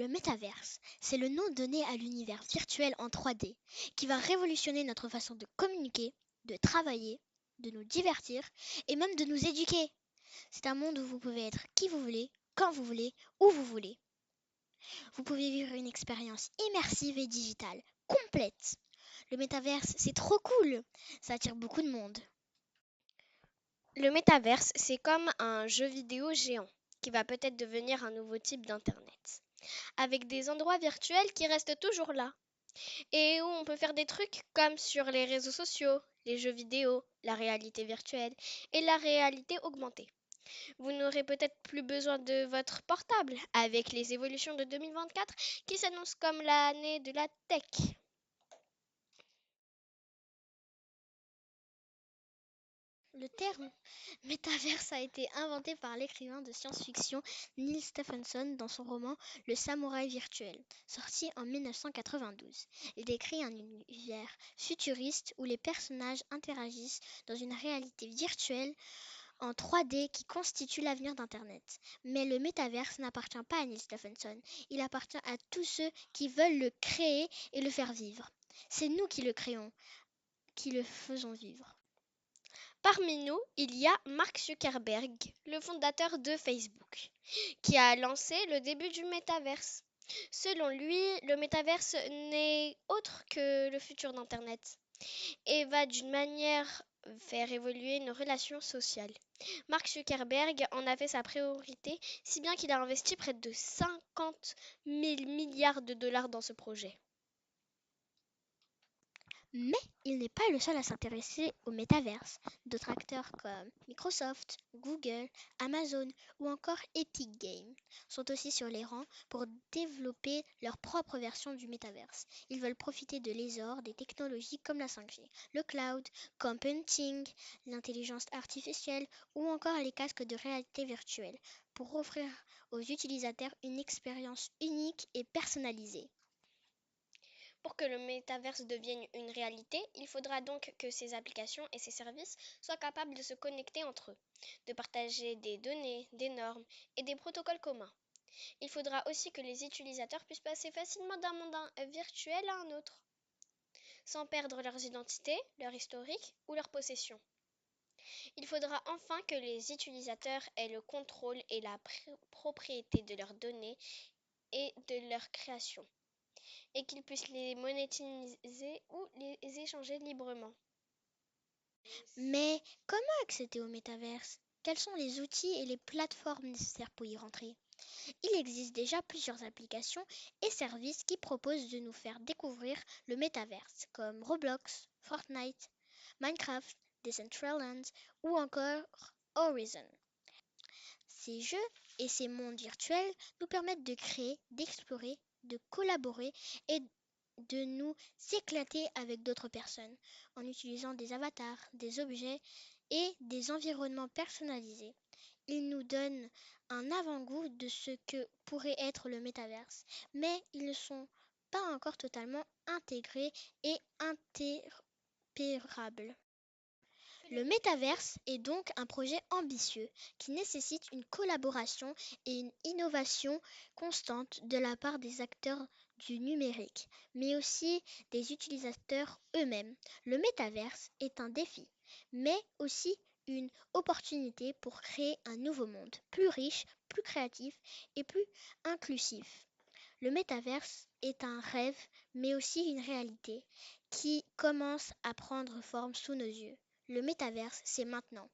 Le métaverse, c'est le nom donné à l'univers virtuel en 3D qui va révolutionner notre façon de communiquer, de travailler, de nous divertir et même de nous éduquer. C'est un monde où vous pouvez être qui vous voulez, quand vous voulez, où vous voulez. Vous pouvez vivre une expérience immersive et digitale, complète. Le métaverse, c'est trop cool. Ça attire beaucoup de monde. Le métaverse, c'est comme un jeu vidéo géant qui va peut-être devenir un nouveau type d'Internet, avec des endroits virtuels qui restent toujours là, et où on peut faire des trucs comme sur les réseaux sociaux, les jeux vidéo, la réalité virtuelle et la réalité augmentée. Vous n'aurez peut-être plus besoin de votre portable avec les évolutions de 2024 qui s'annoncent comme l'année de la tech. Le terme métaverse a été inventé par l'écrivain de science-fiction Neil Stephenson dans son roman Le Samouraï virtuel, sorti en 1992. Il décrit un univers futuriste où les personnages interagissent dans une réalité virtuelle en 3D qui constitue l'avenir d'Internet. Mais le métaverse n'appartient pas à Neil Stephenson, il appartient à tous ceux qui veulent le créer et le faire vivre. C'est nous qui le créons, qui le faisons vivre. Parmi nous, il y a Mark Zuckerberg, le fondateur de Facebook, qui a lancé le début du métaverse. Selon lui, le métaverse n'est autre que le futur d'Internet et va d'une manière faire évoluer nos relations sociales. Mark Zuckerberg en a fait sa priorité, si bien qu'il a investi près de 50 000 milliards de dollars dans ce projet. Mais il n'est pas le seul à s'intéresser au métaverse. D'autres acteurs comme Microsoft, Google, Amazon ou encore Epic Games sont aussi sur les rangs pour développer leur propre version du métaverse. Ils veulent profiter de l'essor des technologies comme la 5G, le cloud, computing, l'intelligence artificielle ou encore les casques de réalité virtuelle pour offrir aux utilisateurs une expérience unique et personnalisée. Pour que le métaverse devienne une réalité, il faudra donc que ces applications et ces services soient capables de se connecter entre eux, de partager des données, des normes et des protocoles communs. Il faudra aussi que les utilisateurs puissent passer facilement d'un monde virtuel à un autre, sans perdre leurs identités, leur historique ou leurs possessions. Il faudra enfin que les utilisateurs aient le contrôle et la propriété de leurs données et de leurs créations, et qu'ils puissent les monétiser ou les échanger librement. Mais comment accéder au métaverse? Quels sont les outils et les plateformes nécessaires pour y rentrer? Il existe déjà plusieurs applications et services qui proposent de nous faire découvrir le métaverse, comme Roblox, Fortnite, Minecraft, Decentraland ou encore Horizon. Ces jeux et ces mondes virtuels nous permettent de créer, d'explorer, de collaborer et de nous éclater avec d'autres personnes en utilisant des avatars, des objets et des environnements personnalisés. Ils nous donnent un avant-goût de ce que pourrait être le métaverse, mais ils ne sont pas encore totalement intégrés et interopérables. Le métaverse est donc un projet ambitieux qui nécessite une collaboration et une innovation constante de la part des acteurs du numérique, mais aussi des utilisateurs eux-mêmes. Le métaverse est un défi, mais aussi une opportunité pour créer un nouveau monde, plus riche, plus créatif et plus inclusif. Le métaverse est un rêve, mais aussi une réalité qui commence à prendre forme sous nos yeux. Le métaverse, c'est maintenant.